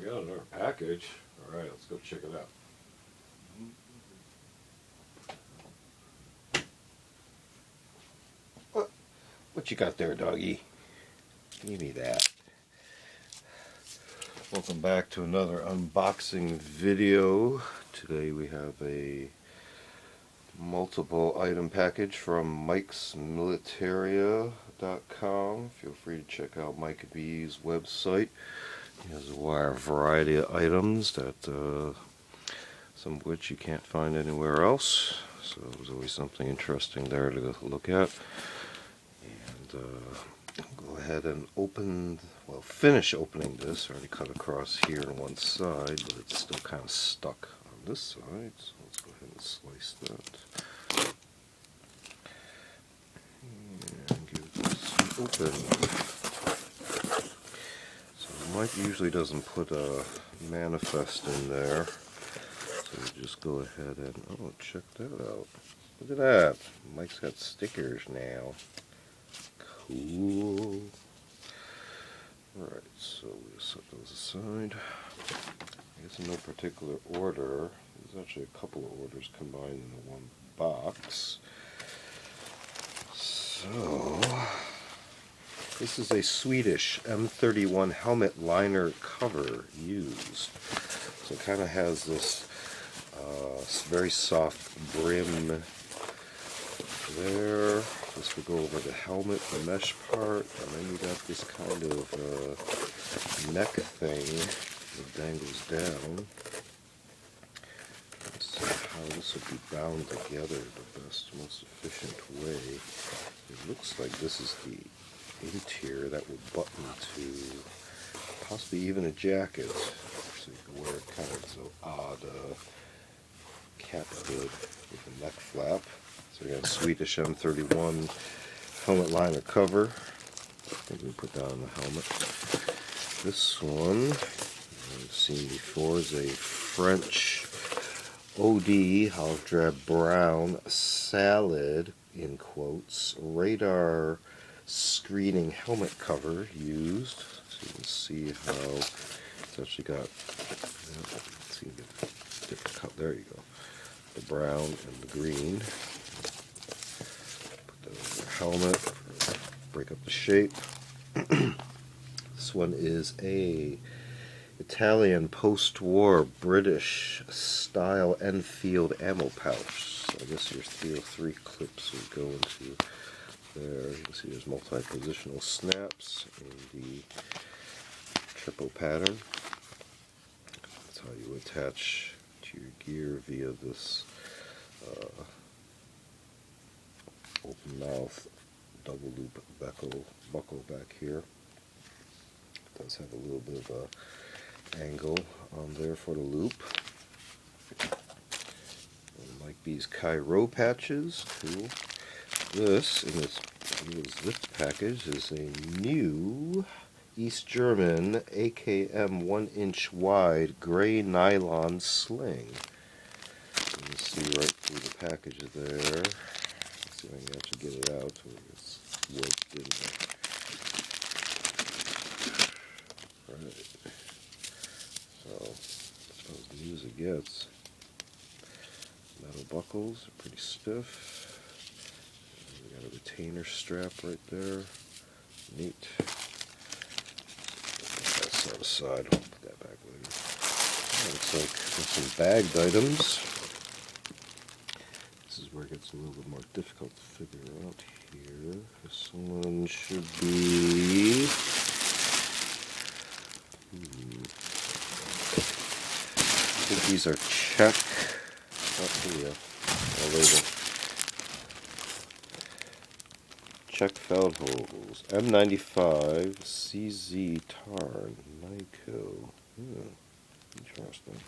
We got another package. All right, let's go check it out. What you got there, doggy? Give me that. Welcome back to another unboxing video. Today we have a multiple item package from mikesmilitaria.com. Feel free to check out Mike B's website. He has a wide variety of items that some of which you can't find anywhere else. So there's always something interesting there to look at. And go ahead and finish opening this. I already cut across here on one side, but it's still kind of stuck on this side. So let's go ahead and slice that. And give this open. So Mike usually doesn't put a manifest in there. So we just go ahead and, oh, check that out. Look at that. Mike's got stickers now. Cool. Alright, so we'll set those aside. I guess in no particular order. There's actually a couple of orders combined into one box. So, this is a Swedish M31 helmet liner cover used. So it kind of has this very soft brim there. This will go over the helmet, the mesh part, and then you got this kind of neck thing that dangles down. Let's see how this will be bound together the best, most efficient way. It looks like this is the interior that will button to possibly even a jacket. So you can wear kind of so odd cap hood with a neck flap. So we got a Swedish M31 helmet liner cover. I think we put that on the helmet. This one, I've seen before, is a French OD, olive drab brown, salad, in quotes, radar screening helmet cover used. So you can see how it's actually got, let's see, different color. There you go. The brown and the green. Helmet, break up the shape. This one is a Italian post-war British style Enfield ammo pouch. So I guess your 303 clips would go into there. You can see there's multi-positional snaps in the triple pattern. That's how you attach to your gear via this open mouth double loop buckle back here. It does have a little bit of a angle on there for the loop. And Mike B's Cairo patches, cool. This in this zipped package is a new East German AKM 1-inch wide gray nylon sling. You can see right through the package there. See if I can actually get it out so it's wedged in there. Right. So, as new as it gets. Metal buckles are pretty stiff. And we got a retainer strap right there. Neat. Put that set aside. I'll put that back later. Looks like there's some bagged items. Where it gets a little bit more difficult to figure out here. This one should be I think these are Czech. Oh, yeah. Label. Czech Feldholes. M95 CZ Tarn. Nyko. Interesting.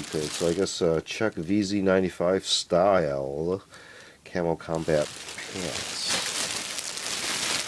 Code. So I guess Czech VZ95 style camo combat pants.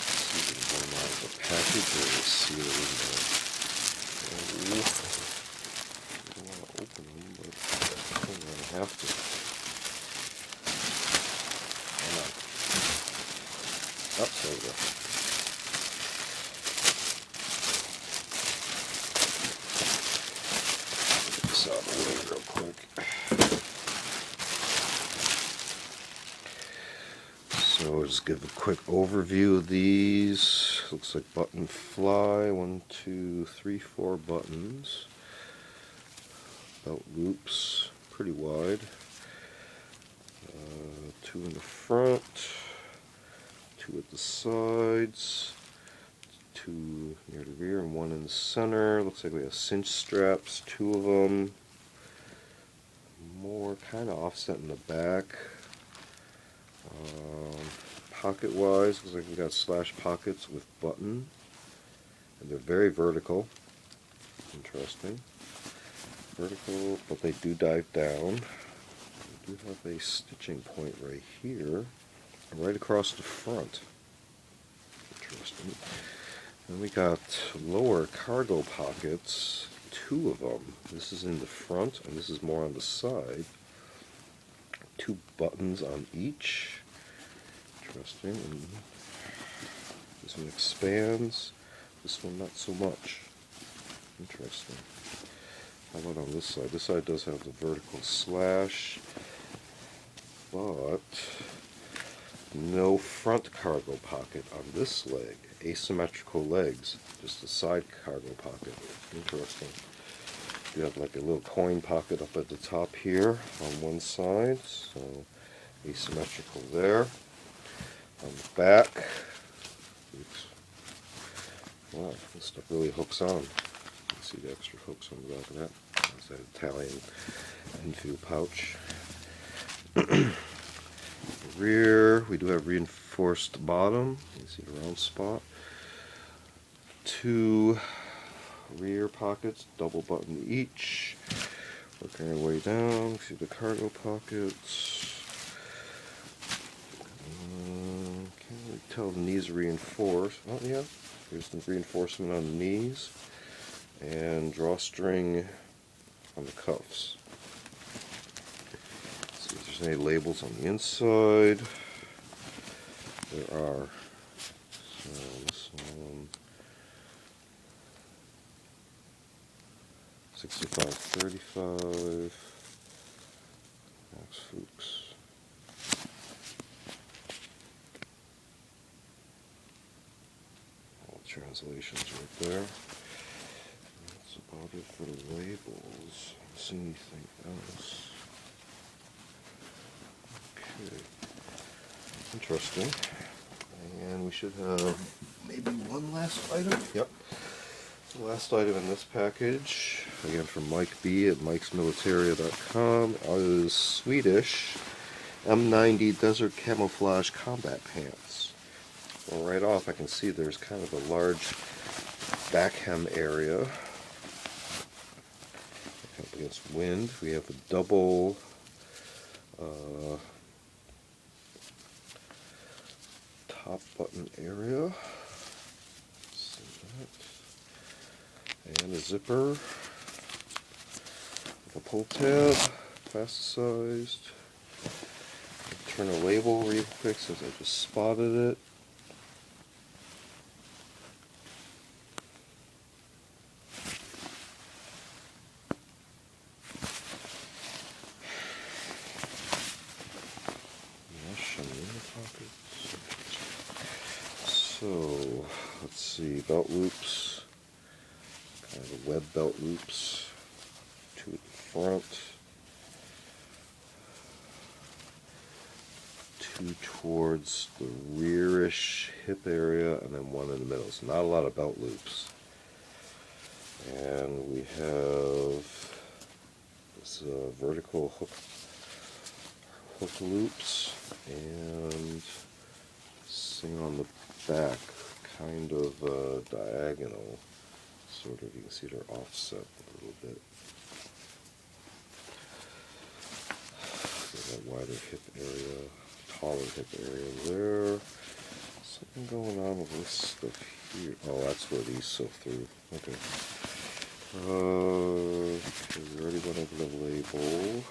Let's see if we can get them out of the package or seal it in there. I don't want to open them, but I'm going to have to. Come on. Oh, there we go. just give a quick overview of these. Looks like button fly. 1, 2, 3, 4 buttons. Belt loops, pretty wide. 2 in the front, 2 at the sides, 2 near the rear, and 1 in the center. Looks like we have cinch straps, 2 of them. More kind of offset in the back. Pocket wise, looks like we got slash pockets with button, and they're very vertical. Interesting. Vertical, but they do dive down. We do have a stitching point right here, and right across the front. Interesting. Then we got lower cargo pockets, 2 of them. This is in the front, and this is more on the side. 2 buttons on each. Interesting. And this one expands. This one not so much. Interesting. How about on this side? This side does have the vertical slash, but no front cargo pocket on this leg. Asymmetrical legs, just a side cargo pocket. Interesting. You have like a little coin pocket up at the top here on one side, so asymmetrical there. On the back, oops. Wow, this stuff really hooks on. You can see the extra hooks on the back of that. That's that Italian Enfield pouch. The rear, we do have reinforced bottom. You can see the round spot. 2 rear pockets, double button each. Working our way down, see the cargo pockets. Can't really tell the knees are reinforced. Oh yeah, there's the reinforcement on the knees. And drawstring on the cuffs. Let's see if there's any labels on the inside. There are. So this one, 6535 Max Fuchs. All translations right there. That's about it for the labels. Don't see anything else. Okay. Interesting. And we should have maybe one last item. Yep. The last item in this package, again from Mike B at mikesmilitaria.com, is Swedish M90 Desert Camouflage Combat Pants. Well, right off I can see there's kind of a large back hem area. Up against wind. We have a double top button area. See that. And a zipper. With a pull tab, plasticized. Turn a label real quick since I just spotted it. So, let's see, belt loops, kind of web belt loops, 2 at the front, 2 towards the rearish hip area, and then 1 in the middle. So not a lot of belt loops. And we have this vertical hook loops, and thing on the back, kind of diagonal, sort of. You can see they're offset a little bit. That wider hip area, taller hip area there. Something going on with this stuff here. Oh, that's where these sew through. Okay. Okay, we already went over the label.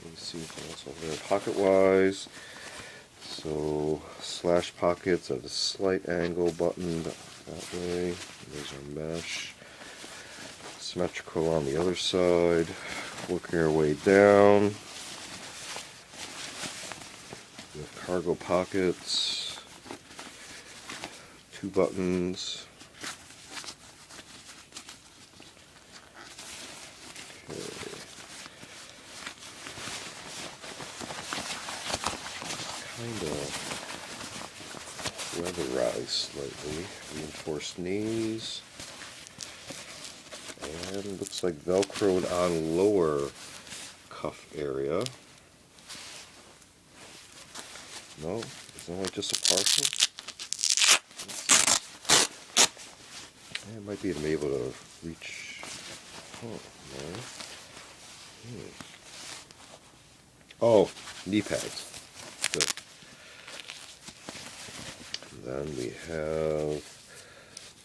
Let me see anything else over there. Pocket-wise, so slash pockets at a slight angle buttoned that way. There's our mesh. Symmetrical on the other side. Working our way down. We have cargo pockets, 2 buttons. Kind of weatherized slightly, reinforced knees, and looks like velcroed on lower cuff area. No, it's only just a partial. It might be able to reach. Oh, no. Oh, knee pads. Good. Then we have,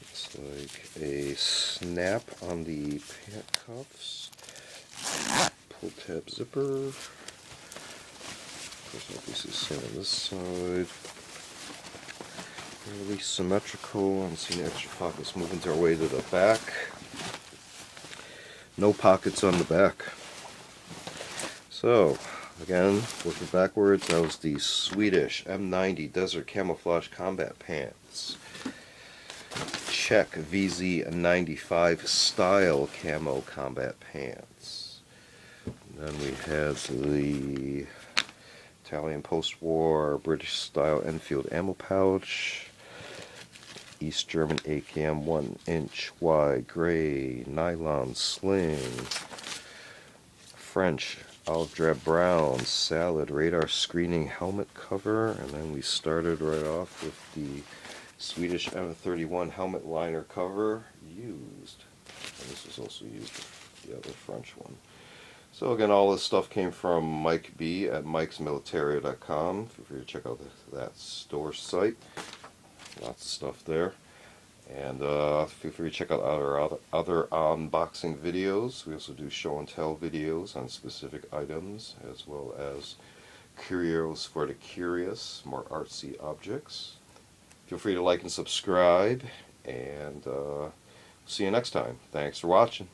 looks like a snap on the pant cuffs, pull tab zipper, of course obviously same on this side, fairly symmetrical. I'm seeing extra pockets moving their way to the back, no pockets on the back. So again, working backwards, that was the Swedish M90 Desert Camouflage Combat Pants. Czech VZ95 Style Camo Combat Pants. And then we have the Italian post-war British style Enfield ammo pouch. East German ACAM 1-inch wide gray nylon sling. French olive drab brown salad radar screening helmet cover, and then we started right off with the Swedish M31 helmet liner cover used, and this was also used with the other French one. So again, all this stuff came from Mike B at mikesmilitaria.com. Feel free to check out that store site. Lots of stuff there. And feel free to check out our other unboxing videos. We also do show and tell videos on specific items, as well as curios for the curious, more artsy objects. Feel free to like and subscribe, and see you next time. Thanks for watching.